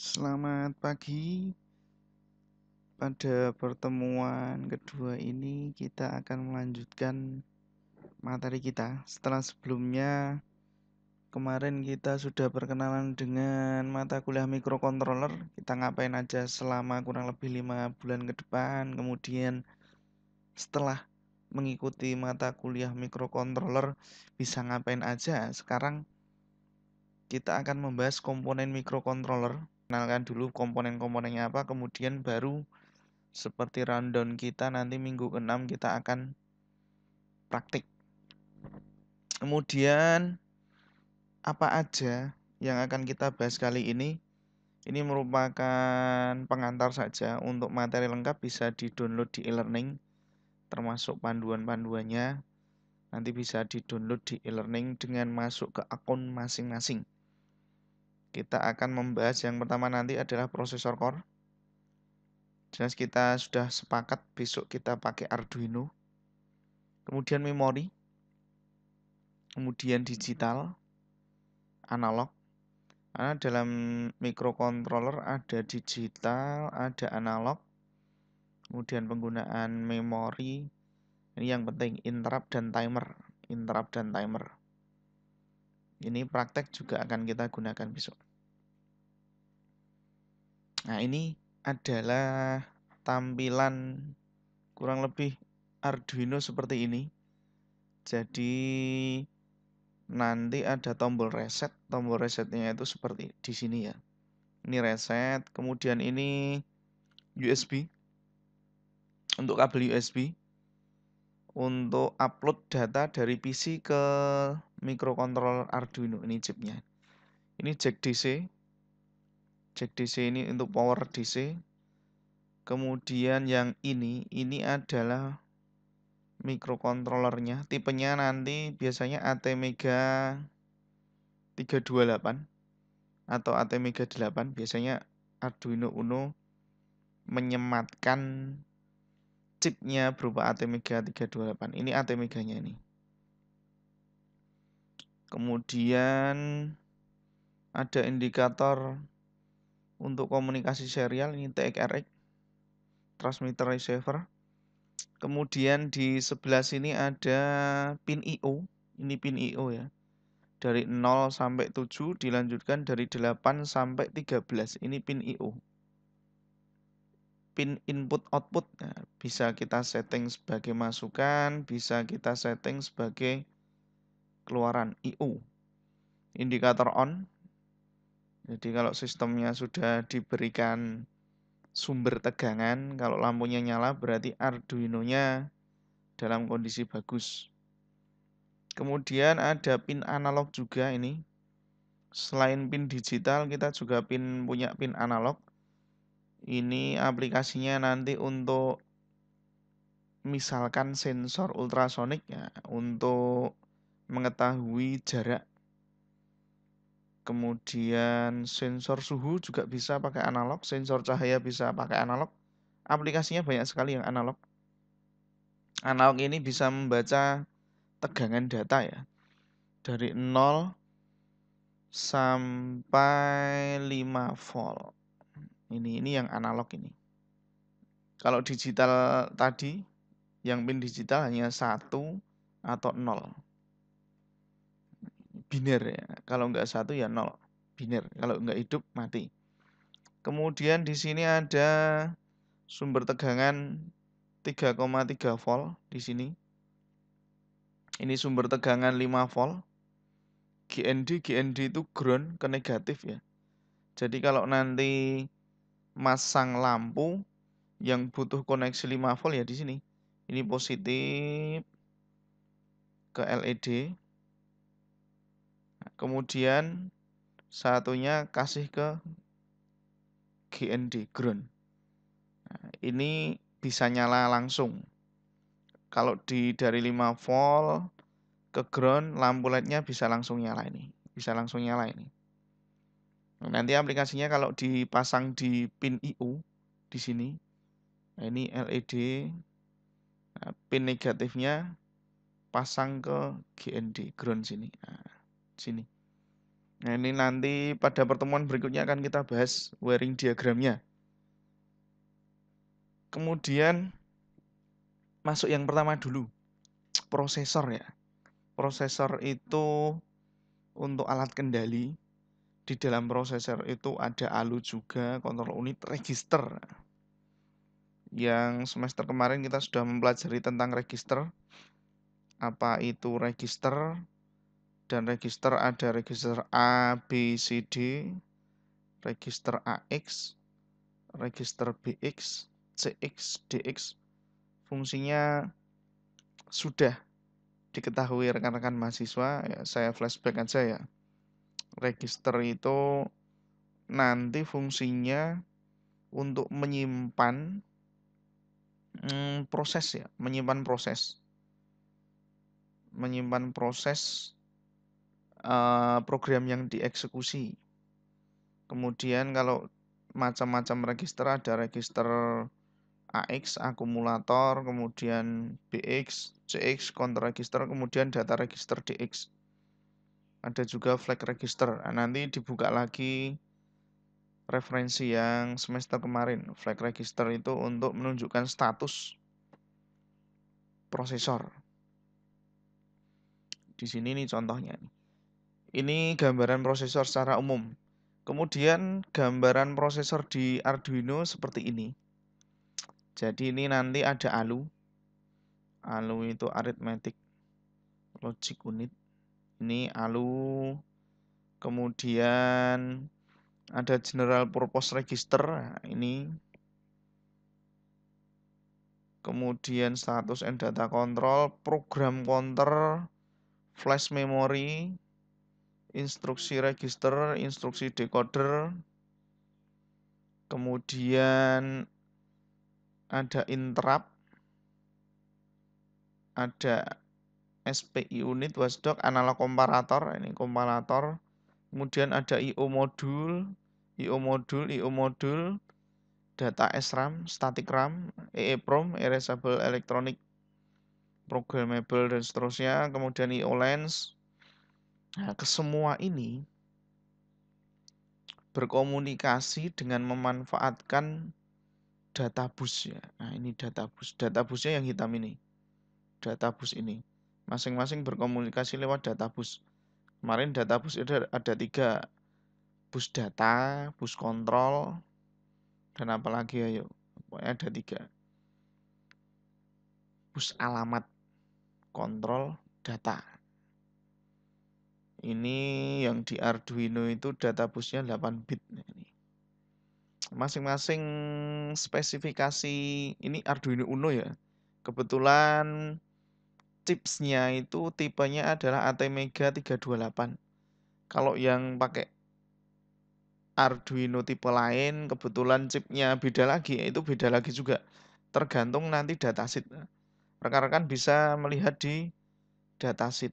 Selamat pagi. Pada pertemuan kedua ini kita akan melanjutkan materi kita. Setelah sebelumnya kemarin kita sudah perkenalan dengan mata kuliah microcontroller. Kita ngapain aja selama kurang lebih 5 bulan ke depan. Kemudian setelah mengikuti mata kuliah microcontroller bisa ngapain aja. Sekarang kita akan membahas komponen microcontroller. Kenalkan dulu komponen-komponennya apa, kemudian baru seperti rundown kita nanti minggu ke-6 kita akan praktik. Kemudian apa aja yang akan kita bahas kali ini? Ini merupakan pengantar saja. Untuk materi lengkap bisa di-download di e-learning termasuk panduan-panduannya. Nanti bisa di-download di e-learning dengan masuk ke akun masing-masing. Kita akan membahas yang pertama nanti adalah prosesor core. Jelas kita sudah sepakat besok kita pakai Arduino. Kemudian memori, kemudian digital, analog. Karena dalam microcontroller ada digital, ada analog, kemudian penggunaan memori. Ini yang penting, interrupt dan timer. Interrupt dan timer. Ini praktek juga akan kita gunakan besok. Nah, ini adalah tampilan kurang lebih Arduino seperti ini. Jadi nanti ada tombol reset. Tombol resetnya itu seperti di sini ya. Ini reset, kemudian ini USB untuk kabel USB untuk upload data dari PC ke microcontroller Arduino. Ini chipnya. Ini jack DC. Jack DC ini untuk power DC. Kemudian yang ini adalah microcontrollernya. Tipenya nanti biasanya ATmega 328 atau ATmega 8. Biasanya Arduino Uno menyematkan chipnya berupa ATmega 328. Ini ATmeganya ini. Kemudian ada indikator untuk komunikasi serial, ini TX-RX, transmitter receiver. Kemudian di sebelah sini ada pin I/O, ini pin I/O ya. Dari 0 sampai 7 dilanjutkan dari 8 sampai 13, ini pin I/O. Pin input output, nah, bisa kita setting sebagai masukan, bisa kita setting sebagai keluaran I/O. Indikator on. Jadi kalau sistemnya sudah diberikan sumber tegangan, kalau lampunya nyala berarti Arduino-nya dalam kondisi bagus. Kemudian ada pin analog juga ini. Selain pin digital, kita juga punya pin analog. Ini aplikasinya nanti untuk misalkan sensor ultrasonik ya, untuk mengetahui jarak. Kemudian sensor suhu juga bisa pakai analog, sensor cahaya bisa pakai analog. Aplikasinya banyak sekali yang analog. Analog ini bisa membaca tegangan data ya. Dari 0 sampai 5 volt. Ini yang analog ini. Kalau digital tadi, yang pin digital hanya 1 atau 0. Biner ya. Kalau enggak 1 ya 0. Biner. Kalau enggak hidup mati. Kemudian di sini ada sumber tegangan 3,3 volt di sini. Ini sumber tegangan 5 volt. GND itu ground ke negatif ya. Jadi kalau nanti masang lampu yang butuh koneksi 5 volt ya di sini. Ini positif ke LED. Kemudian satunya kasih ke GND, ground. Nah, ini bisa nyala langsung. Kalau dari 5 volt ke ground, lampu LED-nya bisa langsung nyala ini. Bisa langsung nyala ini. Nanti aplikasinya kalau dipasang di pin I/O di sini. Nah, ini LED. Nah, pin negatifnya pasang ke GND, ground sini. Nah, sini. Nah, ini nanti pada pertemuan berikutnya akan kita bahas wiring diagramnya. Kemudian masuk yang pertama dulu, prosesor ya. Prosesor itu untuk alat kendali. Di dalam prosesor itu ada ALU juga, kontrol unit, register. Yang semester kemarin kita sudah mempelajari tentang register. Apa itu register? Dan register ada register A, B, C, D, register AX, register BX, CX, DX. Fungsinya sudah diketahui rekan-rekan mahasiswa, ya, saya flashback aja ya. Register itu nanti fungsinya untuk menyimpan proses ya, menyimpan proses program yang dieksekusi. Kemudian kalau macam-macam register, ada register AX, akumulator, kemudian BX, CX, counter register, kemudian data register DX. Ada juga flag register. Nah, nanti dibuka lagi referensi yang semester kemarin. Flag register itu untuk menunjukkan status prosesor. Di sini nih contohnya. Ini gambaran prosesor secara umum. Kemudian gambaran prosesor di Arduino seperti ini. Jadi ini nanti ada ALU. ALU itu arithmetic logic unit. Ini ALU. Kemudian ada general purpose register. Nah, ini. Kemudian status and data control, program counter, flash memory, instruksi register, instruksi decoder, kemudian ada interrupt, ada SPI unit, watchdog, analog komparator, ini komparator, kemudian ada IO modul, data SRAM, static RAM, EEPROM, erasable electronic programmable dan seterusnya, kemudian IO lens. Nah, kesemua ini berkomunikasi dengan memanfaatkan data bus ya. Nah, ini data bus. Data busnya yang hitam ini. Data bus ini. Masing-masing berkomunikasi lewat data bus. Kemarin data bus itu ada 3. Bus data, bus kontrol, dan apalagi ayo. Pokoknya ada 3. Bus alamat, kontrol, data. Ini yang di Arduino itu data busnya 8 bit. Masing-masing spesifikasi ini Arduino Uno ya. Kebetulan chipsnya itu tipenya adalah ATmega 328. Kalau yang pakai Arduino tipe lain, kebetulan chipnya beda lagi, itu beda lagi juga. Tergantung nanti datasheet. Rekan-rekan bisa melihat di datasheet.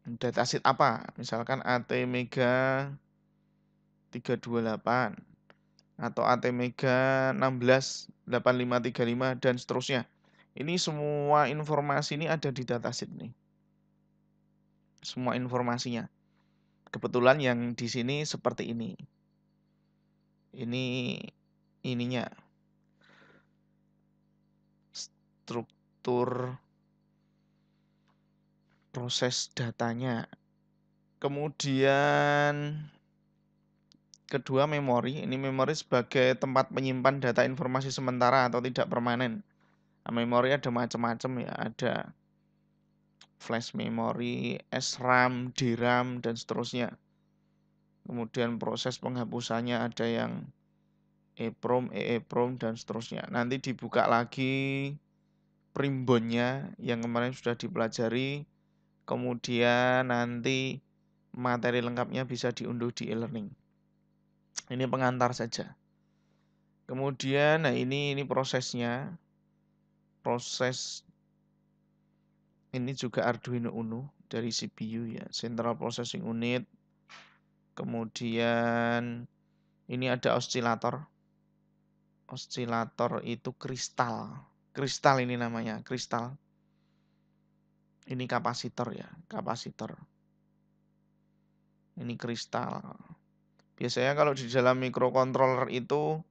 Datasheet apa? Misalkan ATmega 328 atau ATmega 168535 dan seterusnya. Ini semua informasi ini ada di datasheet nih. Semua informasinya. Kebetulan yang di sini seperti ini. Ini ininya. Struktur proses datanya. Kemudian kedua memori. Ini memori sebagai tempat menyimpan data informasi sementara atau tidak permanen. Nah, memori ada macam-macam ya. Ada flash memory, SRAM, DRAM, dan seterusnya. Kemudian proses penghapusannya ada yang EEPROM, EEPROM, dan seterusnya. Nanti dibuka lagi primbonnya yang kemarin sudah dipelajari. Kemudian nanti materi lengkapnya bisa diunduh di e-learning. Ini pengantar saja. Kemudian, nah ini prosesnya. Proses ini juga Arduino Uno dari CPU ya, Central Processing Unit. Kemudian ini ada osilator. Osilator itu kristal. Kristal ini namanya, kristal. Ini kapasitor ya, kapasitor. Ini kristal. Biasanya kalau di dalam microcontroller itu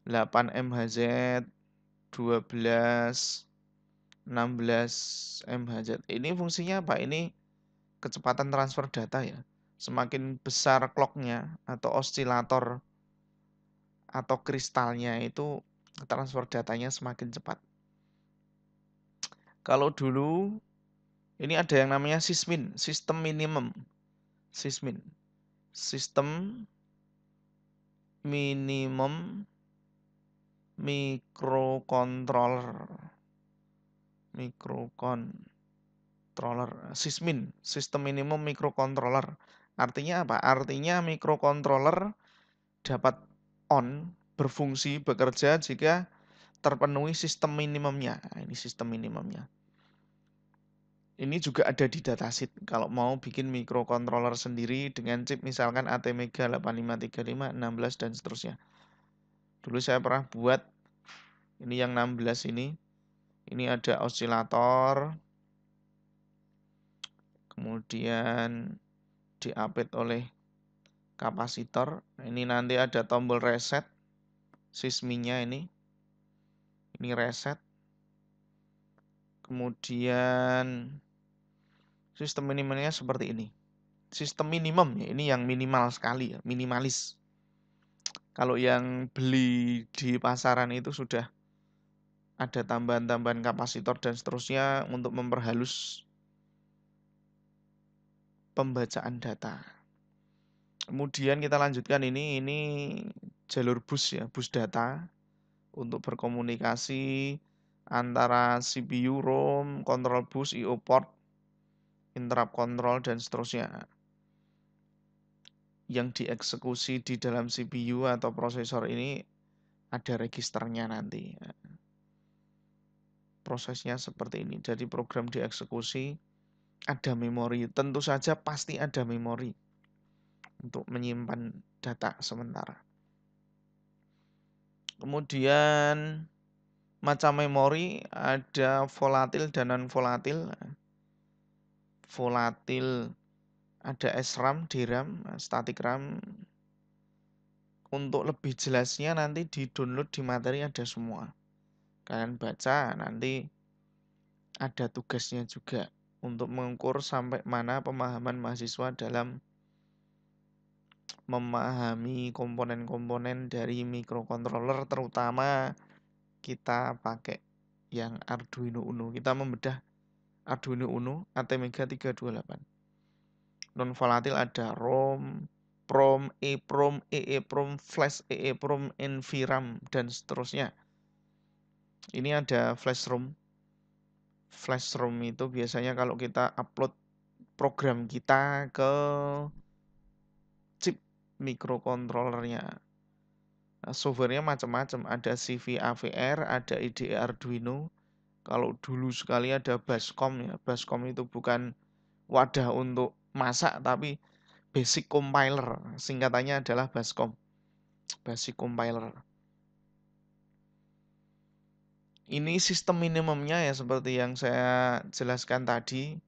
8 MHz, 12, 16 MHz. Ini fungsinya apa? Ini kecepatan transfer data ya. Semakin besar clocknya atau osilator atau kristalnya itu transfer datanya semakin cepat. Kalau dulu ini ada yang namanya SysMin, sistem minimum. SysMin, sistem minimum microcontroller. SysMin, sistem minimum microcontroller. Artinya apa? Artinya microcontroller dapat on, berfungsi, bekerja jika terpenuhi sistem minimumnya. Nah, ini sistem minimumnya. Ini juga ada di datasheet. Kalau mau bikin microcontroller sendiri dengan chip misalkan ATmega 8535, 16 dan seterusnya. Dulu saya pernah buat ini yang 16 ini. Ini ada osilator. Kemudian diapit oleh kapasitor. Ini nanti ada tombol reset. SysMin-nya ini. Ini reset. Kemudian sistem minimalnya seperti ini. Sistem minimum ya, ini yang minimal sekali ya, minimalis. Kalau yang beli di pasaran itu sudah ada tambahan-tambahan kapasitor dan seterusnya untuk memperhalus pembacaan data. Kemudian kita lanjutkan ini jalur bus ya, bus data untuk berkomunikasi antara CPU, ROM, control bus, IO port, interrupt control dan seterusnya. Yang dieksekusi di dalam CPU atau prosesor ini ada registernya nanti. Prosesnya seperti ini. Jadi program dieksekusi, ada memori. Tentu saja pasti ada memori untuk menyimpan data sementara. Kemudian macam memori ada volatil dan non-volatil. Volatil ada SRAM, DRAM, static RAM. Untuk lebih jelasnya nanti di-download di materi ada semua. Kalian baca, nanti ada tugasnya juga untuk mengukur sampai mana pemahaman mahasiswa dalam memahami komponen-komponen dari microcontroller, terutama kita pakai yang Arduino Uno. Kita membedah Arduino Uno ATmega 328. Non volatil ada ROM, PROM, EEPROM, EEPROM, Flash, EEPROM, NVRAM dan seterusnya. Ini ada flash ROM. Flash ROM itu biasanya kalau kita upload program kita ke chip microcontrollernya. Nah, softwarenya macam-macam, ada CV AVR, ada IDE Arduino. Kalau dulu sekali ada Bascom ya. Bascom itu bukan wadah untuk masak tapi basic compiler. Singkatannya adalah Bascom. Basic compiler. Ini sistem minimumnya ya seperti yang saya jelaskan tadi.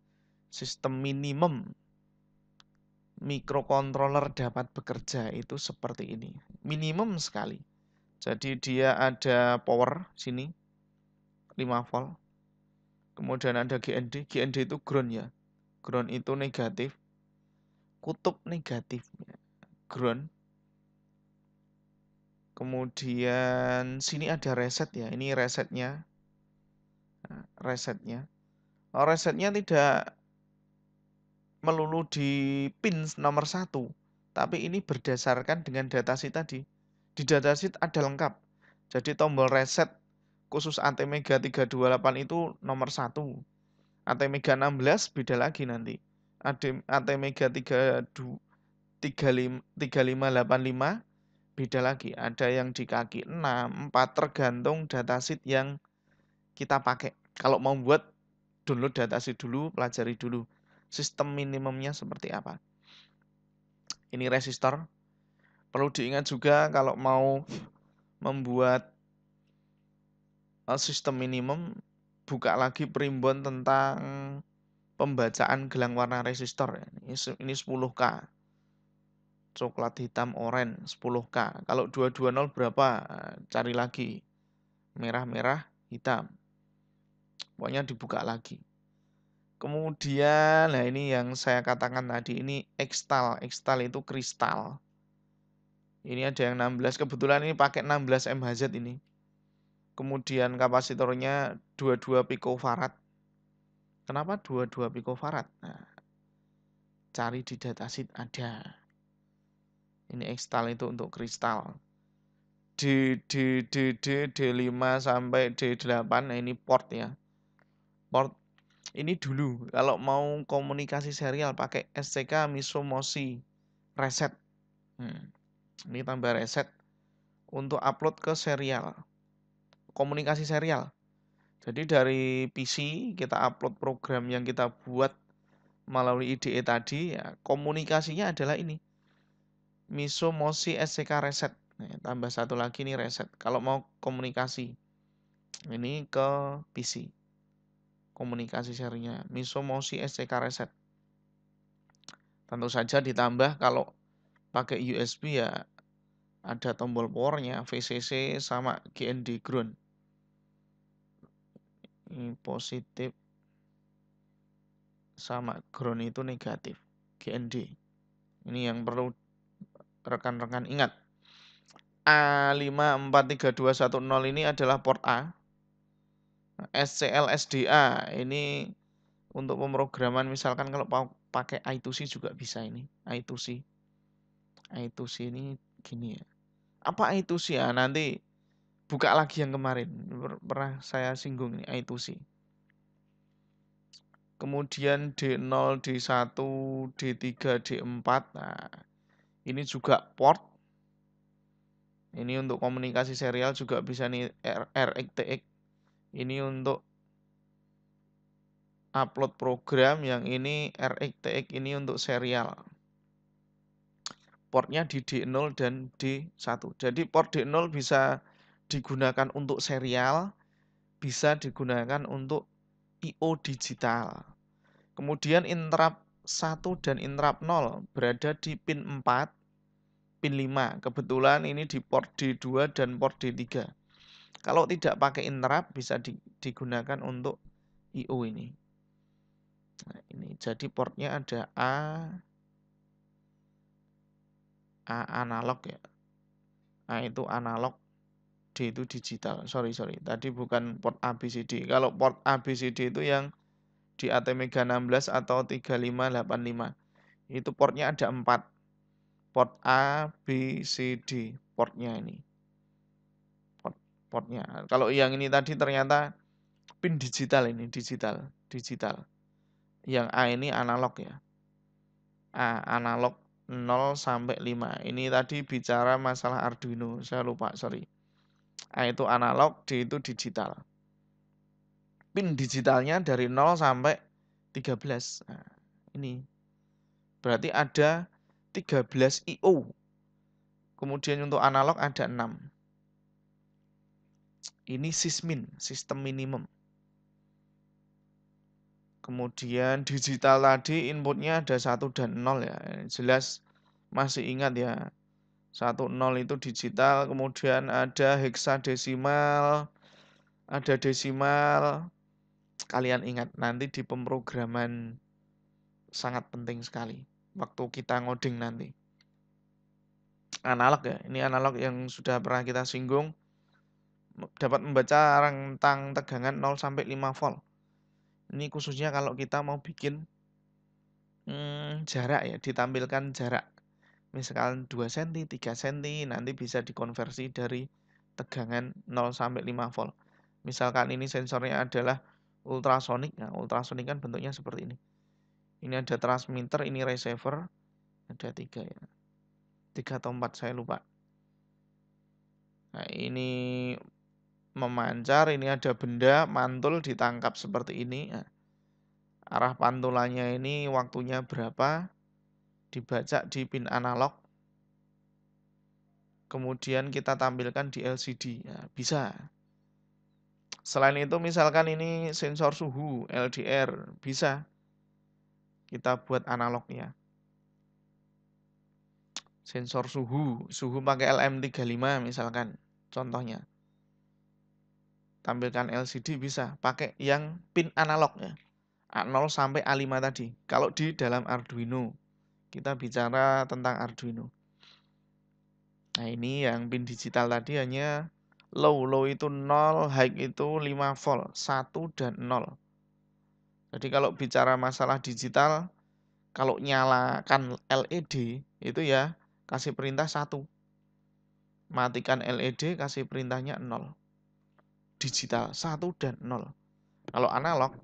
Sistem minimum microcontroller dapat bekerja itu seperti ini. Minimum sekali. Jadi dia ada power sini 5 volt. Kemudian ada GND. GND itu ground ya. Ground itu negatif. Kutub negatifnya ground. Kemudian sini ada reset ya. Ini resetnya. Nah, resetnya. Oh, resetnya tidak melulu di pin nomor 1. Tapi ini berdasarkan dengan datasheet tadi. Di datasheet ada lengkap. Jadi tombol reset khusus ATmega 328 itu nomor 1. ATmega 16 beda lagi nanti. ATmega 3585 beda lagi. Ada yang di kaki 6, 4 tergantung datasheet yang kita pakai. Kalau mau buat download datasheet dulu, pelajari dulu sistem minimumnya seperti apa. Ini resistor. Perlu diingat juga kalau mau membuat sistem minimum, buka lagi primbon tentang pembacaan gelang warna resistor. Ini 10K. coklat hitam oranye 10K. Kalau 220 berapa? Cari lagi. Merah-merah hitam. Pokoknya dibuka lagi. Kemudian, nah ini yang saya katakan tadi, ini ekstal. Ekstal itu kristal. Ini ada yang 16. Kebetulan ini pakai 16 mHz ini. Kemudian kapasitornya 22 picofarad. Kenapa 22 picofarad? Nah, cari di datasheet ada. Ini ekstal itu untuk kristal. D5 sampai D8, nah ini port ya. Port ini dulu kalau mau komunikasi serial pakai SCK Misomoshi reset. Ini tambah reset untuk upload ke serial. Komunikasi serial. Jadi dari PC kita upload program yang kita buat melalui IDE tadi, ya, komunikasinya adalah ini. Misomoshi SCK reset. Nah, tambah satu lagi nih reset. Kalau mau komunikasi, ini ke PC. Komunikasi serinya Misomoshi SCK reset. Tentu saja ditambah kalau pakai USB ya ada tombol powernya, VCC sama GND ground. Ini positif sama ground itu negatif, GND. Ini yang perlu rekan-rekan ingat. A543210 ini adalah port A. SCL SDA ini untuk pemrograman, misalkan kalau pakai I2C juga bisa ini. I2C ini gini ya. Apa I2C ya? Nanti buka lagi yang kemarin. Pernah saya singgung ini I2C. Kemudian D0, D1, D3, D4. Nah, ini juga port. Ini untuk komunikasi serial juga bisa nih RX-TX. Ini untuk upload program, yang ini RX-TX ini untuk serial. Portnya di D0 dan D1. Jadi port D0 bisa digunakan untuk serial, bisa digunakan untuk I/O digital. Kemudian interrupt 1 dan interrupt 0 berada di pin 4, pin 5. Kebetulan ini di port D2 dan port D3. Kalau tidak pakai interrupt bisa digunakan untuk I/O ini. Nah, ini jadi portnya ada A analog ya. A itu analog, D itu digital. Sorry. Tadi bukan port ABCD. Kalau port ABCD itu yang di ATmega 16 atau 3585. Itu portnya ada 4. Port A, B, C, D. Portnya ini. Portnya. Kalau yang ini tadi ternyata pin digital ini. Digital. Yang A ini analog ya. A analog 0 sampai 5. Ini tadi bicara masalah Arduino. Saya lupa, sorry. A itu analog, D itu digital. Pin digitalnya dari 0 sampai 13. Nah, ini. Berarti ada 13 I/O. Kemudian untuk analog ada 6. Ini sysmin, sistem minimum. Kemudian digital tadi inputnya ada 1 dan 0 ya. Jelas masih ingat ya. 1, 0 itu digital. Kemudian ada heksadesimal, ada desimal. Kalian ingat nanti di pemrograman sangat penting sekali waktu kita ngoding nanti. Analog ya, ini analog yang sudah pernah kita singgung. Dapat membaca rentang tegangan 0 sampai 5 volt. Ini khususnya kalau kita mau bikin jarak ya, ditampilkan jarak. Misalkan 2 cm, 3 cm, nanti bisa dikonversi dari tegangan 0 sampai 5 volt. Misalkan ini sensornya adalah ultrasonik. Nah, ultrasonik kan bentuknya seperti ini. Ini ada transmitter, ini receiver. Ada 3 ya. 3 atau 4 saya lupa. Nah, ini memancar, ini ada benda mantul ditangkap seperti ini. Nah, arah pantulannya ini waktunya berapa? Dibaca di pin analog. Kemudian kita tampilkan di LCD. Nah, bisa. Selain itu misalkan ini sensor suhu LDR, bisa kita buat analognya. Sensor suhu pakai LM35 misalkan contohnya. Tampilkan LCD bisa pakai yang pin analog ya. A0 sampai A5 tadi. Kalau di dalam Arduino, kita bicara tentang Arduino. Nah, ini yang pin digital tadi hanya low itu 0, high itu 5 volt, 1 dan 0. Jadi kalau bicara masalah digital, kalau nyalakan LED itu ya kasih perintah 1. Matikan LED kasih perintahnya 0. Digital 1 dan 0. Kalau analog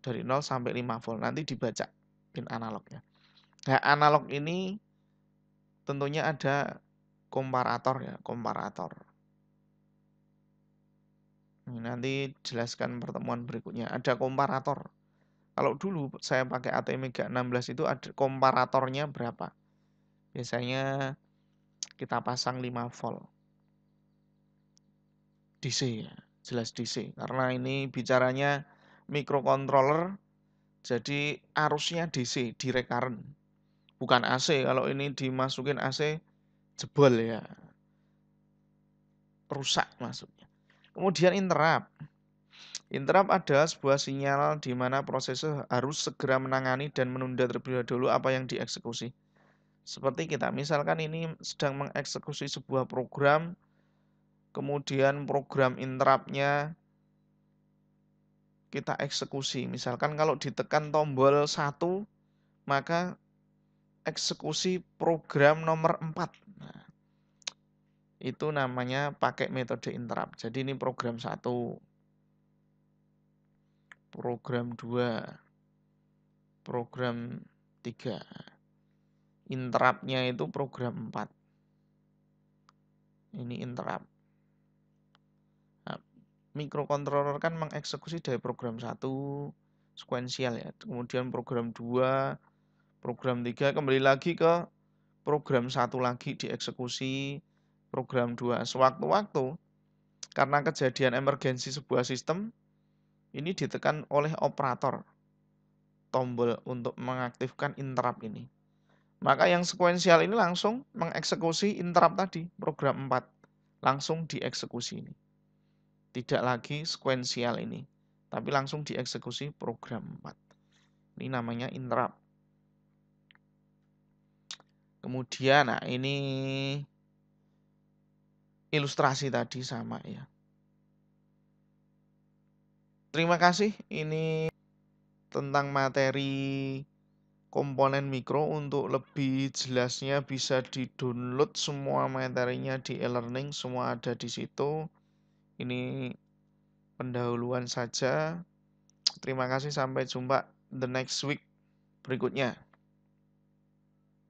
dari 0 sampai 5 volt nanti dibaca pin analognya. Nah, analog ini tentunya ada komparator ya, komparator. Nanti jelaskan pertemuan berikutnya. Ada komparator. Kalau dulu saya pakai ATmega 16 itu ada komparatornya berapa? Biasanya kita pasang 5 volt. DC ya, jelas DC. Karena ini bicaranya microcontroller, jadi arusnya DC, direct current. Bukan AC, kalau ini dimasukin AC, jebol ya. Rusak maksudnya. Kemudian interrupt. Interrupt adalah sebuah sinyal di mana prosesor harus segera menangani dan menunda terlebih dahulu apa yang dieksekusi. Seperti kita, misalkan ini sedang mengeksekusi sebuah program, kemudian program interrupt-nya kita eksekusi. Misalkan kalau ditekan tombol 1, maka eksekusi program nomor 4. Nah, itu namanya pakai metode interrupt. Jadi ini program 1, program 2, program 3. Interrupt-nya itu program 4. Ini interrupt. Nah, microcontroller kan mengeksekusi dari program 1 sekuensial ya. Kemudian program 2, program 3 kembali lagi ke program 1 lagi dieksekusi, program 2. Sewaktu-waktu karena kejadian emergensi sebuah sistem ini ditekan oleh operator tombol untuk mengaktifkan interrupt ini. Maka yang sekuensial ini langsung mengeksekusi interrupt tadi, program 4. Langsung dieksekusi ini. Tidak lagi sekuensial ini, tapi langsung dieksekusi program 4. Ini namanya interrupt. Kemudian, nah ini ilustrasi tadi sama ya. Terima kasih, ini tentang materi komponen mikro. Untuk lebih jelasnya bisa di-download semua materinya di e-learning, semua ada di situ. Ini pendahuluan saja. Terima kasih, sampai jumpa the next week berikutnya.